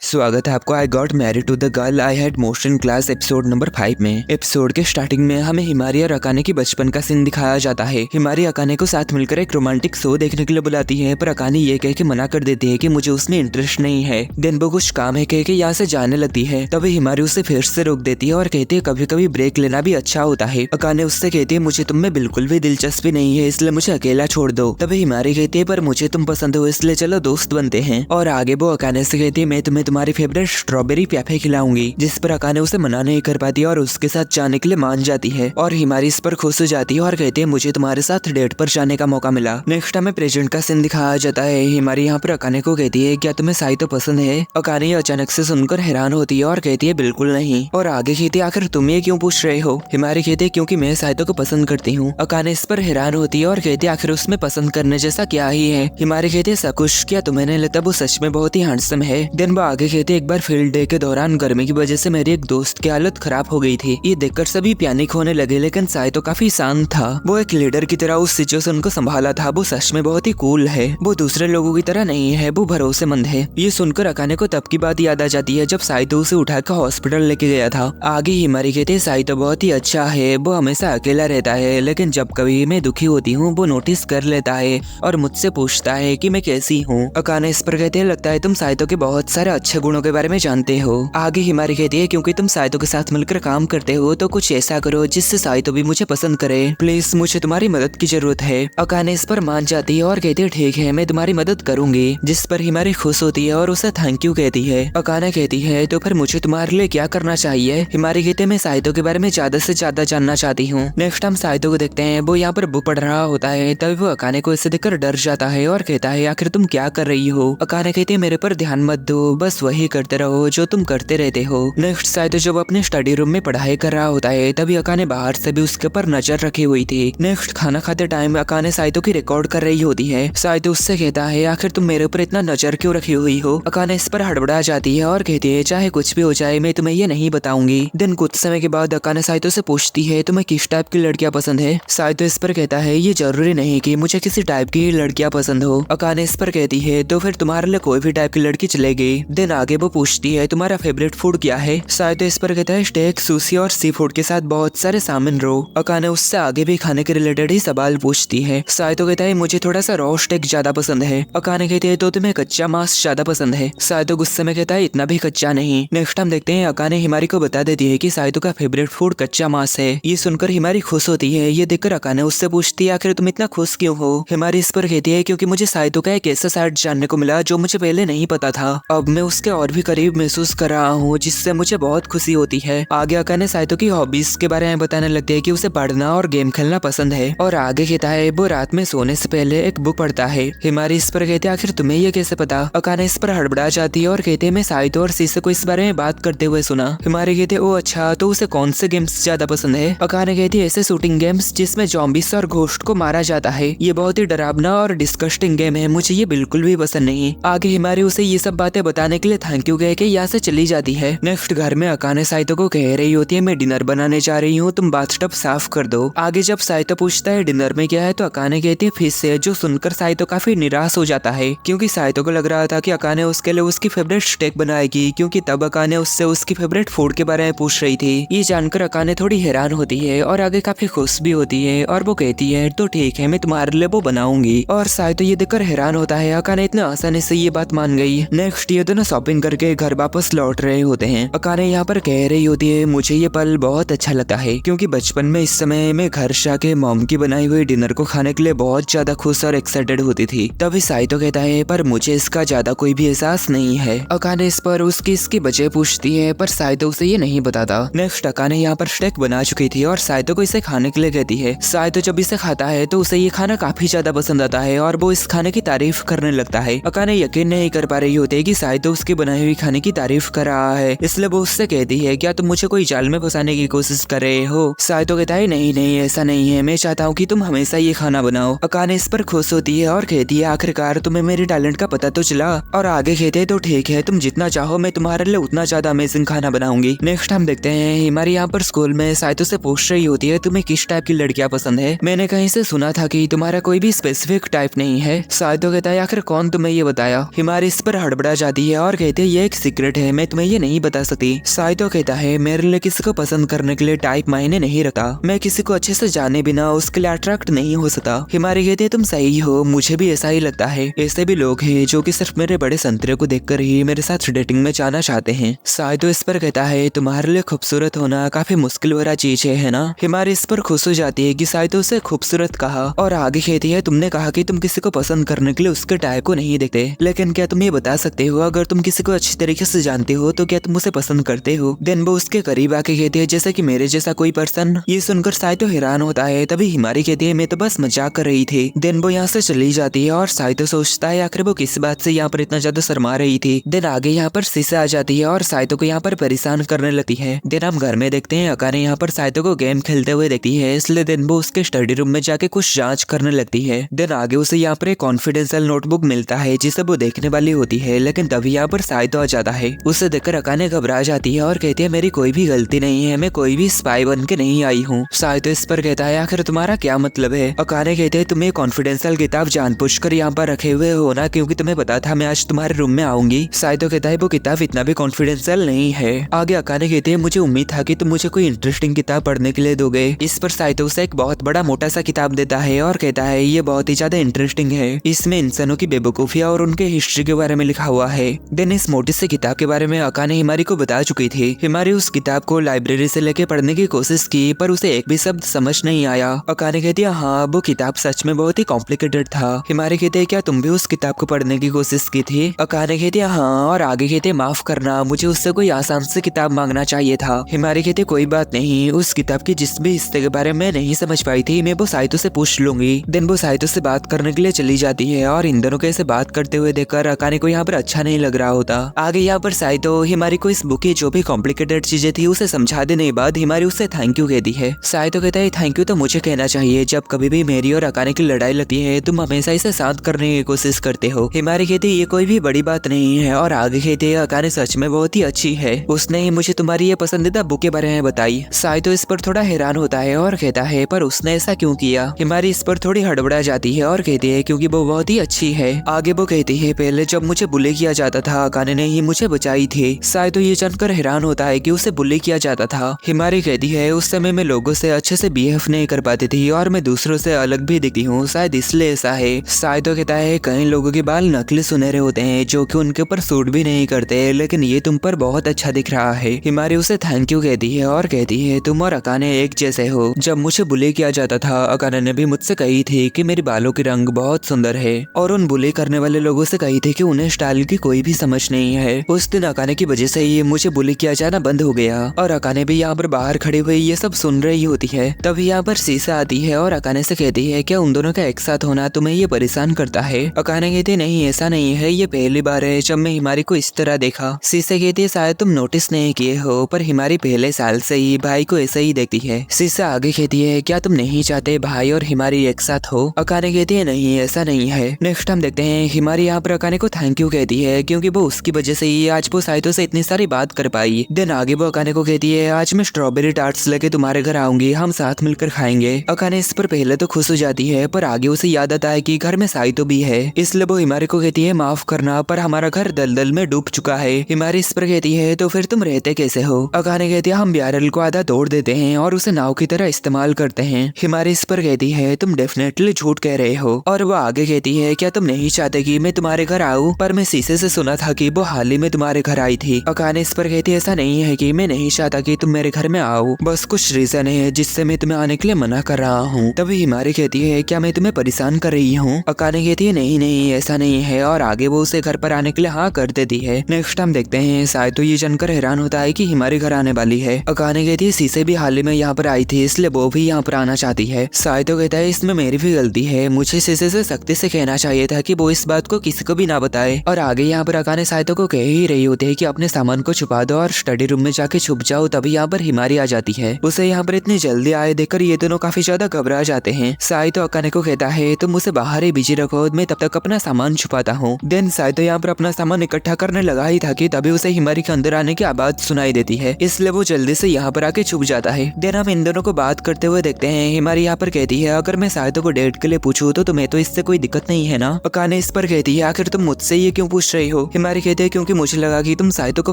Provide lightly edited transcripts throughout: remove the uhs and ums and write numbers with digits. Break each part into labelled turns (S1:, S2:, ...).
S1: स्वागत है आपको I got married to the girl I had motion class episode number 5 में। एपिसोड के स्टार्टिंग में हमें हिमारी और अकाने की बचपन का सीन दिखाया जाता है। हिमारी अकाने को साथ मिलकर एक रोमांटिक शो देखने के लिए बुलाती है, पर अकाने ये कह के मना कर देती है कि मुझे उसमें इंटरेस्ट नहीं है। देन वो कुछ काम है कह के यहाँ से जाने लगती है। तभी हिमारी उसे फिर से रोक देती है और कहती है कभी कभी ब्रेक लेना भी अच्छा होता है। अकाने उससे कहती है मुझे तुम में बिल्कुल भी दिलचस्पी नहीं है, इसलिए मुझे अकेला छोड़ दो। तभी हिमारी कहती है पर मुझे तुम पसंद हो, इसलिए चलो दोस्त बनते हैं। और आगे वो अकाने से कहती है मैं तुम्हें तुम्हारी फेवरेट स्ट्रॉबेरी पैफे खिलाऊंगी, जिस पर अकाने उसे मना नहीं कर पाती और उसके साथ जाने के लिए मान जाती है। और हिमारी इस पर खुश हो जाती है और कहती है मुझे तुम्हारे साथ डेट पर जाने का मौका मिला। नेक्स्ट हमें प्रेजेंट का सीन दिखाया जाता है। हिमारी यहाँ पर अकाने को कहती है क्या तुम्हें साइतो पसंद है। अकाने अचानक से सुनकर हैरान होती है और कहती है बिल्कुल नहीं। और आगे कहती है आखिर तुम ये क्यों पूछ रहे हो। हिमारी कहती है क्योंकि मैं साइतो को पसंद करती हूँ। अकाने इस पर हैरान होती है और कहती है आखिर उसमें पसंद करने जैसा क्या ही है। हिमारी कहती है सकुश क्या तुम्हें नहीं लगता वो सच में बहुत ही हैंडसम है। देन वो आगे कहती है एक बार फील्ड डे के दौरान गर्मी की वजह से मेरी एक दोस्त की हालत खराब हो गई थी। ये देखकर सभी पैनिक होने लगे, लेकिन साइतो काफी शांत था। वो एक लीडर की तरह उस सिचुएशन को संभाला था। वो सच में बहुत ही कूल है। वो दूसरे लोगों की तरह नहीं है, वो भरोसेमंद है। ये सुनकर अकाने को तब की बात याद आ जाती है जब साइतो उसे उठाकर हॉस्पिटल लेके गया था। आगे हिमारी कहते हैं साइतो बहुत ही अच्छा है, वो हमेशा अकेला रहता है, लेकिन जब कभी मैं दुखी होती हूँ वो नोटिस कर लेता है और मुझसे पूछता है कि मैं कैसी हूँ। अकाने इस पर कहते हैं लगता है तुम साइतो के बहुत सारे अच्छे गुणों के बारे में जानते हो। आगे हिमारी कहती है क्योंकि तुम साइतो के साथ मिलकर काम करते हो तो कुछ ऐसा करो जिससे साइतो भी मुझे पसंद करे। प्लीज मुझे तुम्हारी मदद की जरूरत है। अकाने इस पर मान जाती है और कहती है ठीक है मैं तुम्हारी मदद करूंगी, जिस पर हिमारी खुश होती है और उसे थैंक यू कहती है। अकाने कहती है तो फिर मुझे तुम्हारे लिए क्या करना चाहिए। हिमारी कहती है मैं साइतो के बारे में ज्यादा से ज्यादा जानना चाहती हूँ। नेक्स्ट हम साइतो को देखते हैं। वो यहाँ पर बुक पढ़ रहा होता है। तभी वो अकाने को इसे देखकर डर जाता है और कहता है आखिर तुम क्या कर रही हो। अकाने कहती है मेरे पर ध्यान मत दो, बस वही करते रहो जो तुम करते रहते हो। नेक्स्ट साइतो जब अपने स्टडी रूम में पढ़ाई कर रहा होता है तभी अकाने बाहर से भी उसके ऊपर नजर रखी हुई थी। नेक्स्ट खाना खाते टाइम अकाने साइतो की रिकॉर्ड कर रही होती है। साइतो उससे कहता है आखिर तुम मेरे ऊपर इतना नजर क्यों रखी हुई हो। अकाने इस पर हड़बड़ा जाती है और कहती है चाहे कुछ भी हो जाए मैं तुम्हें ये नहीं बताऊंगी। दिन कुछ समय के बाद अकाने साइतो से पूछती है तुम्हें किस टाइप की लड़कियां पसंद है। साइतो इस पर कहता है ये जरूरी नहीं कि मुझे किसी टाइप की लड़कियां पसंद हो। अकाने इस पर कहती है तो फिर तुम्हारे लिए कोई भी टाइप की लड़की चलेगी। दिन आगे वो पूछती है तुम्हारा फेवरेट फूड क्या है। साइतो इस पर कहता है स्टेक, सुशी और सी फूड के साथ बहुत सारे सामन रो। अकाने उससे आगे भी खाने के रिलेटेड ही सवाल पूछती है। साइतो कहता है मुझे थोड़ा सा रॉ स्टेक ज्यादा पसंद है। अकाने कहती है तो तुम्हें कच्चा मांस ज्यादा पसंद है। साइतो गुस्से में कहता है इतना भी कच्चा नहीं। नेक्स्ट हम देखते हैं अकाने हिमारी को बता देती है कि साइतो का फेवरेट फूड कच्चा मांस है। ये सुनकर हिमारी खुश होती है। ये देखकर अकाने उससे पूछती है आखिर तुम इतना खुश क्यों हो। हिमारी इस पर कहती है क्योंकि मुझे साइतो का एक ऐसा साइड जानने को मिला जो मुझे पहले नहीं पता था। अब मैं उसके और भी करीब महसूस कर रहा हूँ, जिससे मुझे बहुत खुशी होती है। आगे अकाने साइतो की हॉबीज के बारे में बताने लगती है कि उसे पढ़ना और गेम खेलना पसंद है। और आगे कहता है वो रात में सोने से पहले एक बुक पढ़ता है। हिमारी इस पर कहते आखिर तुम्हें ये कैसे पता। अकाने इस पर हड़बड़ा जाती है और कहते मैं साइतो और सीसे को इस बारे में बात करते हुए सुना। हिमारी कहते ओ अच्छा तो उसे कौन से गेम्स ज्यादा पसंद है। अकाने कहती ऐसे शूटिंग गेम्स जिसमें ज़ॉम्बीज और घोस्ट को मारा जाता है। ये बहुत ही डरावना और डिस्कस्टिंग गेम है, मुझे ये बिल्कुल भी पसंद नहीं। आगे हिमारी उसे ये सब बातें बताने के लिए थैंक यू कह के यहाँ से चली जाती है। नेक्स्ट घर में अकाने साइतो को कह रही होती है मैं डिनर बनाने जा रही हूँ, तुम बाथटब साफ कर दो। आगे जब साइतो पूछता है डिनर में क्या है तो अकाने कहती है फिश है, जो सुनकर साइतो काफी निराश हो जाता है क्योंकि साइतो को लग रहा था कि अकाने उसके लिए उसकी फेवरेट स्टेक बनाएगी, क्योंकि तब अकाने उससे उसकी फेवरेट फूड के बारे में पूछ रही थी। ये जानकर अकाने थोड़ी हैरान होती है और आगे काफी खुश भी होती है और वो कहती है तो ठीक है मैं तुम्हारे लिए वो बनाऊंगी। और साइतो ये देखकर हैरान होता है अकाने इतने आसानी से ये बात मान गई। नेक्स्ट ये दोनों शॉपिंग करके घर वापस लौट रहे होते हैं। अकाने यहाँ पर कह रही होती है मुझे ये पल बहुत अच्छा लगता है क्योंकि बचपन में इस समय मैं घर जाके मॉम की बनाई हुई डिनर को खाने के लिए बहुत ज्यादा खुश और एक्साइटेड होती थी। तभी साइतो कहता है पर मुझे इसका ज्यादा कोई भी एहसास नहीं है। अकाने इस पर उसकी इसकी वजह पूछती है पर साइतो उसे ये नहीं बताता। नेक्स्ट अकाने यहाँ पर स्टेक बना चुकी थी और साइतो को इसे खाने के लिए कहती है। साइतो जब इसे खाता है तो उसे ये खाना काफी ज्यादा पसंद आता है और वो इस खाने की तारीफ करने लगता है। अकाने यकीन नहीं कर पा रही होती है कि साइतो उसके बनाई हुई खाने की तारीफ कर रहा है, इसलिए वो उससे कहती है क्या तुम मुझे कोई जाल में फंसाने की कोशिश कर रहे हो। साइतो कहता है नहीं नहीं ऐसा नहीं है, मैं चाहता हूँ कि तुम हमेशा ये खाना बनाओ। अकाने इस पर खुश होती है और कहती है आखिरकार तुम्हें मेरे टैलेंट का पता तो चला। और आगे कहते हैं तो ठीक है तुम जितना चाहो मैं तुम्हारे लिए उतना ज्यादा अमेजिंग खाना बनाऊंगी। नेक्स्ट हम देखते हैं हिमारी यहाँ पर स्कूल में साइतो से पूछ रही होती है तुम्हें किस टाइप की लड़कियां पसंद है। मैंने कहीं से सुना था कि तुम्हारा कोई भी स्पेसिफिक टाइप नहीं है। साइतो कहता है आखिर कौन तुम्हें ये बताया। हिमारी इस पर हड़बड़ा जाती है और कहते हैं ये एक सीक्रेट है, मैं तुम्हें ये नहीं बता सकती। साइतो कहता है मेरे लिए किसी को पसंद करने के लिए टाइप मायने नहीं रखता, मैं किसी को अच्छे से जाने बिना उसके लिए अट्रैक्ट नहीं हो सकता। हिमारी कहती है तुम सही हो, मुझे भी ऐसा ही लगता है। ऐसे भी लोग हैं जो कि सिर्फ मेरे बड़े संतरे को देखकर ही मेरे साथ डेटिंग में जाना चाहते हैं। साइतो इस पर कहता है तुम्हारे लिए खूबसूरत होना काफी मुश्किल वाला चीज है ना। हिमारी इस पर खुश हो जाती है कि साइतो उसे खूबसूरत कहा और आगे कहती है तुमने कहा कि तुम किसी को पसंद करने के लिए उसके टाइप को नहीं देखते, लेकिन क्या तुम ये बता सकते हो अगर तुम किसी को अच्छी तरीके से जानते हो तो क्या तुम उसे पसंद करते हो। देन वो उसके करीब आके कहती है जैसे कि मेरे जैसा कोई पर्सन। ये सुनकर साइतो हैरान होता है। तभी हिमारी कहती है मैं तो बस मजाक कर रही थी। देन वो यहाँ से चली जाती है और साइतो सोचता है आखिर वो किस बात से यहाँ पर इतना ज्यादा शर्मा रही थी। देन आगे यहाँ पर सीसा आ जाती है और साइतो को यहाँ पर परेशान करने लगती है। देन हम घर में देखते हैं अकाने यहाँ पर साइतो को गेम खेलते हुए देखती है, इसलिए देन वो उसके स्टडी रूम में जाके कुछ जांच करने लगती है। देन आगे उसे यहाँ पर एक कॉन्फिडेंशियल नोटबुक मिलता है जिसे वो देखने वाली होती है, लेकिन तभी यहाँ पर साइतो आ जाता है। उसे देखकर अकाने घबरा जाती है और कहती है मेरी कोई भी गलती नहीं है, मैं कोई भी स्पाई बन के नहीं आई हूँ। साइतो इस पर कहता है आखिर तुम्हारा क्या मतलब है। अकाने कहते हैं तुम ये कॉन्फिडेंशियल किताब जानबूझकर यहाँ पर रखे हुए हो ना, क्योंकि तुम्हें पता था मैं आज तुम्हारे रूम में आऊंगी। साइतो कहता है वो किताब इतना भी कॉन्फिडेंशियल नहीं है। आगे अकाने कहते हैं मुझे उम्मीद था कि तुम मुझे कोई इंटरेस्टिंग किताब पढ़ने के लिए दोगे। इस पर साइतो उसे एक बहुत बड़ा मोटा सा किताब देता है और कहता है ये बहुत ही ज्यादा इंटरेस्टिंग है, इसमें इंसानों की बेवकूफियां और उनके हिस्ट्री के बारे में लिखा हुआ है। देन इस मोटी से किताब के बारे में अकाने हिमारी को बता चुकी थी। हिमारी उस किताब को लाइब्रेरी से लेके पढ़ने की कोशिश की पर उसे एक भी शब्द समझ नहीं आया। अकाने कहती है हाँ वो किताब सच में बहुत ही कॉम्प्लिकेटेड था। हिमारी कहते हैं क्या तुम भी उस किताब को पढ़ने की कोशिश की थी। अकाने कहती है हाँ, और आगे कहते माफ करना मुझे उससे कोई आसान से किताब मांगना चाहिए था। हिमारी कहते कोई बात नहीं, उस किताब के जिस भी हिस्से के बारे में नहीं समझ पाई थी मैं वो साइतो से पूछ लूंगी। देन वो साइतो से बात करने के लिए चली जाती है और इन दोनों के ऐसे बात करते हुए देखकर अकाने को यहाँ पर अच्छा नहीं लग रहा होता। आगे यहाँ पर साइतो हिमारी को इस बुक की जो भी कॉम्प्लिकेटेड चीजें थी उसे समझा देने के बाद हिमारी उससे थैंक यू कहती है। साइतो कहता है थैंक यू तो मुझे कहना चाहिए, जब कभी भी मेरी और अकाने की लड़ाई लगती है तुम हमेशा इसे शांत करने की कोशिश करते हो। हिमारी कहती ये कोई भी बड़ी बात नहीं है और आगे कहते अकाने सच में बहुत ही अच्छी है, उसने ही मुझे तुम्हारी ये पसंदीदा बुक के बारे में बताई। साइतो इस पर थोड़ा हैरान होता है और कहता है पर उसने ऐसा क्यों किया। हिमारी इस पर थोड़ी हड़बड़ा जाती है और कहती है क्योंकि वो बहुत ही अच्छी है। आगे वो कहती है पहले जब मुझे बुली किया जाता था अकाने ने ही मुझे बचाई थी। साइतो ये जानकर हैरान होता है कि उसे बुली किया जाता था। हिमारी कहती है उस समय मैं लोगों से अच्छे से बिहेव नहीं कर पाती थी और मैं दूसरों से अलग भी दिखती हूँ, शायद इसलिए ऐसा है। साइतो कहता है कई लोगों के बाल नकली सुनहरे होते हैं जो कि उनके ऊपर सूट भी नहीं करते, लेकिन ये तुम पर बहुत अच्छा दिख रहा है। हिमारी उसे थैंक यू कहती है और कहती है तुम और अकाने एक जैसे हो। जब मुझे बुली किया जाता था अकाने ने भी मुझसे कही थी कि मेरे बालों की रंग बहुत सुंदर है और उन बुली करने वाले लोगों से कही थी कि उन्हें स्टाइल की कोई भी समझ नहीं है। उस दिन अकाने की वजह से ही मुझे बुली किया जाना बंद हो गया और अकाने भी यहाँ पर बाहर खड़ी हुई ये सब सुन रही होती है। तभी यहाँ पर सीसा आती है और अकाने से कहती है क्या उन दोनों का एक साथ होना तुम्हें ये परेशान करता है। अकाने कहती नहीं ऐसा नहीं है, ये पहली बार है जब मैं हिमारी को इस तरह देखा। सीसा कहती है शायद तुम नोटिस नहीं किए हो पर हिमारी पहले साल से ही भाई को ऐसे ही देखती है। सीसा आगे कहती है क्या तुम नहीं चाहते भाई और हिमारी एक साथ हो। अकाने कहती है नहीं ऐसा नहीं है। नेक्स्ट हम देखते हैं हिमारी यहाँ पर अकाने को थैंक यू कहती है क्योंकि वो उसकी वजह से ही आज वो साइतो से इतनी सारी बात कर पाई। देन आगे वो अकाने को कहती है आज मैं स्ट्रॉबेरी टार्ट्स लेके तुम्हारे घर आऊंगी, हम साथ मिलकर खाएंगे। अकाने इस पर पहले तो खुश हो जाती है पर आगे उसे याद आता है कि घर में साइतो भी है, इसलिए वो हिमारी को कहती है माफ करना पर हमारा घर दलदल में डूब चुका है। हिमारी इस पर कहती है तो फिर तुम रहते कैसे हो। अकाने कहती है हम बैरल को आधा तोड़ देते हैं और उसे नाव की तरह इस्तेमाल करते हैं। हिमारी इस पर कहती है तुम डेफिनेटली झूठ कह रहे हो और वो आगे कहती है क्या तुम नहीं चाहते कि मैं तुम्हारे घर आऊँ, पर मैं शीशे से सुना था कि वो हाल ही में तुम्हारे घर आई थी। अकाने इस पर कहती है ऐसा नहीं है कि मैं नहीं चाहता कि तुम मेरे घर में आओ, बस कुछ रीजन है जिससे मैं तुम्हें आने के लिए मना कर रहा हूँ। तभी हिमारी कहती है क्या मैं तुम्हें परेशान कर रही हूँ। अकाने कहती है नहीं नहीं ऐसा नहीं है और आगे वो उसे घर पर आने के लिए हाँ कर देती है। नेक्स्ट हम देखते हैं साइतो ये जानकर हैरान होता है कि हिमारी घर आने वाली है। अकाने कहती है शीशे भी हाल ही में यहाँ पर आई थी इसलिए वो भी यहाँ पर आना चाहती है। साइतो कहता है इसमें मेरी भी गलती है, मुझे शीशे से सख्ती से कहना चाहिए था कि वो इस बात को किसी को भी ना बताए। और आगे यहाँ पर अकाने साइतो को कह ही रही होती है कि अपने सामान को छुपा दो और स्टडी रूम में जाके छुप जाओ। तभी यहाँ पर हिमारी आ जाती है। उसे यहाँ पर इतनी जल्दी आए देखकर ये दोनों काफी ज्यादा घबरा जाते हैं। साइतो अकाने को कहता है तुम उसे बाहर ही बिजी रखो, मैं तब तक अपना सामान छुपाता हूँ। देन साइतो यहाँ पर अपना सामान इकट्ठा करने लगा ही था कि तभी उसे हिमारी के अंदर आने की आवाज सुनाई देती है, इसलिए वो जल्दी से यहाँ पर आके छुप जाता है। देन हम इन दोनों को बात करते हुए देखते हैं। हिमारी यहाँ पर कहती है अगर मैं साइतो को डेट के लिए पूछूं तो तुम्हें तो इससे कोई दिक्कत नहीं है ना। अकाने इस पर कहती है आखिर तुम मुझसे ये क्यों पूछ रही हो। हिमारी हिमारी कहते हैं क्योंकि मुझे लगा कि तुम साइतो को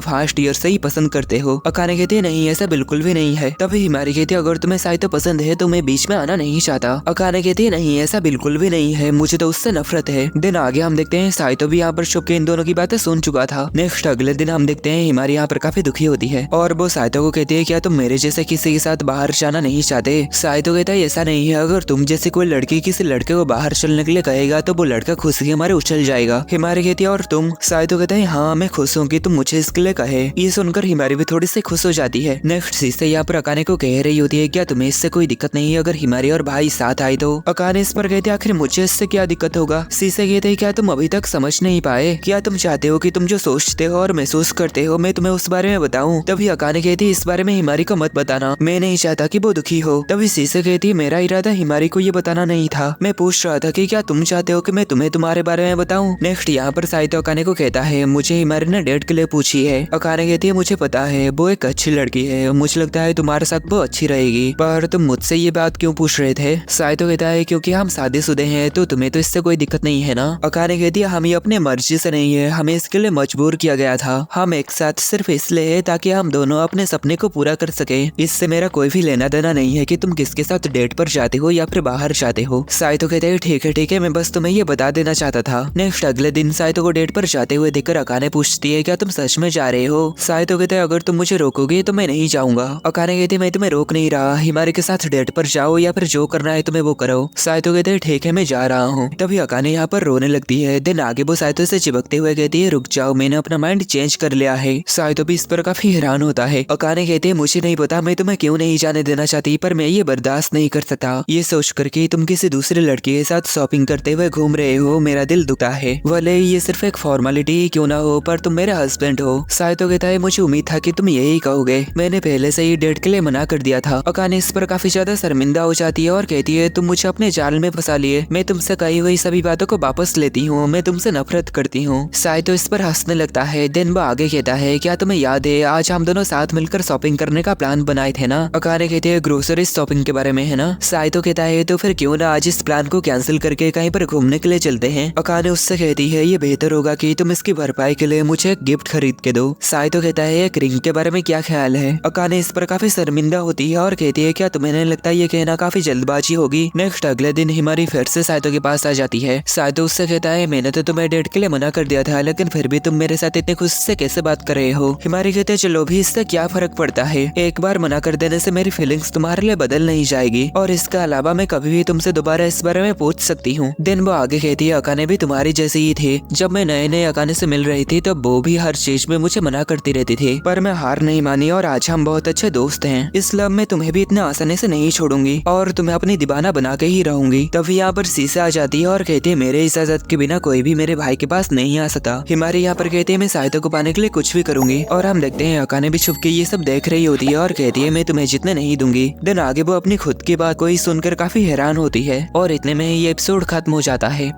S1: फर्स्ट ईयर से ही पसंद करते हो। अकाने कहते हैं नहीं, ऐसा बिल्कुल भी नहीं है। तभी हिमारी कहती है अगर तुम्हें साइतो पसंद है तो मैं बीच में आना नहीं चाहता। अकाने कहती है नहीं, ऐसा बिल्कुल भी नहीं है, मुझे तो उससे नफरत है। दिन आगे हम देखते हैं साइतो भी यहाँ पर छुप के इन दोनों की बातें सुन चुका था। नेक्स्ट अगले दिन हम देखते हैं हिमारी यहाँ पर काफी दुखी होती है और वो साइतो को कहती है क्या तुम मेरे जैसे किसी के साथ बाहर जाना नहीं चाहते। साइतो कहता है ऐसा नहीं है, अगर तुम जैसे कोई लड़की किसी लड़के को बाहर चलने के लिए कहेगा तो वो लड़का खुशी हमारे उछल जाएगा। हिमारी कहती है और तुम। साइतो कहता है हाँ मैं खुश हूँ कि तुम मुझे इसके लिए कहे। ये सुनकर हिमारी भी थोड़ी सी खुश हो जाती है। नेक्स्ट सीसे यहाँ पर अकाने को कह रही होती है क्या तुम्हें इससे कोई दिक्कत नहीं है अगर हिमारी और भाई साथ आए तो। अकाने इस पर कहते आखिर मुझे इससे क्या दिक्कत होगा। सीसे कहते क्या तुम अभी तक समझ नहीं पाए, क्या तुम चाहते हो कि तुम जो सोचते हो और महसूस करते हो मैं तुम्हें उस बारे में बताऊं। तभी अकाने कहती इस बारे में हिमारी को मत बताना, मैं नहीं चाहता कि वो दुखी हो। तभी सीसे कहती मेरा इरादा हिमारी को ये बताना नहीं था, मैं पूछ रहा था कि क्या तुम चाहते हो कि मैं तुम्हें तुम्हारे बारे में बताऊं। नेक्स्ट यहाँ पर साइतो अकाने को कहता है मुझे हिमारी ने डेट के लिए पूछी है। अकाने कहती है मुझे पता है वो एक अच्छी लड़की है, मुझे लगता है तुम्हारे साथ वो अच्छी रहेगी, पर तुम मुझसे ये बात क्यों पूछ रहे थे। साइतो कहता है क्योंकि हम शादीशुदा हैं तो तुम्हें तो इससे कोई दिक्कत नहीं है ना। अकाने कहती है हम ये अपने मर्जी से नहीं है, हमें इसके लिए मजबूर किया गया था, हम एक साथ सिर्फ इसलिए है ताकि हम दोनों अपने सपने को पूरा कर सके। इससे मेरा कोई भी लेना देना नहीं है कि तुम किसके साथ डेट पर जाते हो या फिर बाहर जाते हो। साइतो कहते हैं ठीक है मैं बस तुम्हें ये बता देना चाहता था। नेक्स्ट अगले दिन साइतो को डेट पर जाते हुए देखकर अकाने पूछती है क्या तुम सच में जा रहे हो। साइतो कहते हैं अगर तुम मुझे रोकोगे तो मैं नहीं जाऊंगा। अकाने कहती है मैं तुम्हें रोक नहीं रहा, हिमारी के साथ डेट पर जाओ या फिर जो करना है तुम्हें वो करो। साइतो कहते हैं ठीक है मैं जा रहा हूँ। तभी अकाने यहाँ पर रोने लगती है। दिन आगे वो साइतो से चिपकते हुए कहती है रुक जाओ, मैंने अपना माइंड चेंज कर लिया है। साइतो भी इस पर काफी हैरान होता है। अकाने कहते हैं मुझे नहीं पता मैं तुम्हें क्यों नहीं जाने देना चाहती, पर मैं ये बर्दाश्त नहीं कर सकता। ये सोच करके तुम किसी दूसरे लड़के के साथ शॉपिंग करते हुए घूम रहे हो मेरा दिल दुखता है, भले ये सिर्फ एक फॉर्मेलिटी क्यों ना हो पर तुम मेरे हस्बैंड हो। साइतो कहता है मुझे उम्मीद था कि तुम यही कहोगे, मैंने पहले से ही डेट के लिए मना कर दिया था। अकाने इस पर काफी ज्यादा शर्मिंदा हो जाती है और कहती है तुम मुझे अपने जाल में फंसा लिए, मैं तुमसे कही हुई सभी बातों को वापस लेती हूँ, मैं तुमसे नफरत करती हूँ। साइतो इस पर हंसने लगता है। दिन वो आगे कहता है क्या तुम्हें याद है आज हम दोनों साथ मिलकर शॉपिंग करने का प्लान बनाए थे ना। अकाने कहते हैं ग्रोसरी शॉपिंग के बारे में है ना। साइतो कहता है तो फिर क्यों ना आज इस प्लान को कैंसिल करके कहीं पर घूमने के लिए चलते हैं। अकाने उससे कहती है ये बेहतर होगा कि तुम इसकी भरपाई के लिए मुझे एक गिफ्ट खरीद के दो। साइतो कहता है एक रिंग के बारे में क्या ख्याल है। अकाने इस पर काफी शर्मिंदा होती है और कहती है क्या तुम्हें नहीं लगता ये कहना काफी जल्दबाजी होगी। नेक्स्ट अगले दिन हिमारी फिर से साइतो के पास आ जाती है। साइतो उससे कहता है मैंने तो तुम्हें डेट के लिए मना कर दिया था, लेकिन फिर भी तुम मेरे साथ इतने खुश से कैसे बात कर रहे हो। हिमारी कहते हैं चलो भी इससे क्या फर्क पड़ता है, एक बार मना कर देने से मेरी फीलिंग्स तुम्हारे लिए बदल नहीं जाएगी और इसके अलावा मैं कभी भी तुमसे दोबारा इस बारे में पूछ सकती हूँ। दिन वो आगे कहती है अकाने भी तुम्हारी जैसी ही थी, जब मैं नए नए अकाने से मिल रही थी तो वो भी हर चीज में मुझे मना करती रहती थी, पर मैं हार नहीं मानी और आज हम बहुत अच्छे दोस्त हैं। इस लव में तुम्हें भी इतना आसानी से नहीं छोड़ूंगी और तुम्हें अपनी दीवाना बना के ही रहूंगी। तभी यहाँ पर सीसा आ जाती है और कहती है मेरे इजाजत के बिना कोई भी मेरे भाई के पास नहीं आ सकता। हिमारी यहाँ पर कहती है मैं साइतो को पाने के लिए कुछ भी करूंगी और हम देखते हैं अकाने भी छुप के ये सब देख रही होती है और कहती है मैं तुम्हें जितने नहीं दूंगी। दिन आगे वो अपनी खुद की बात को ही सुनकर काफी हैरान होती है और इतने में ये एपिसोड खत्म हो जाता है।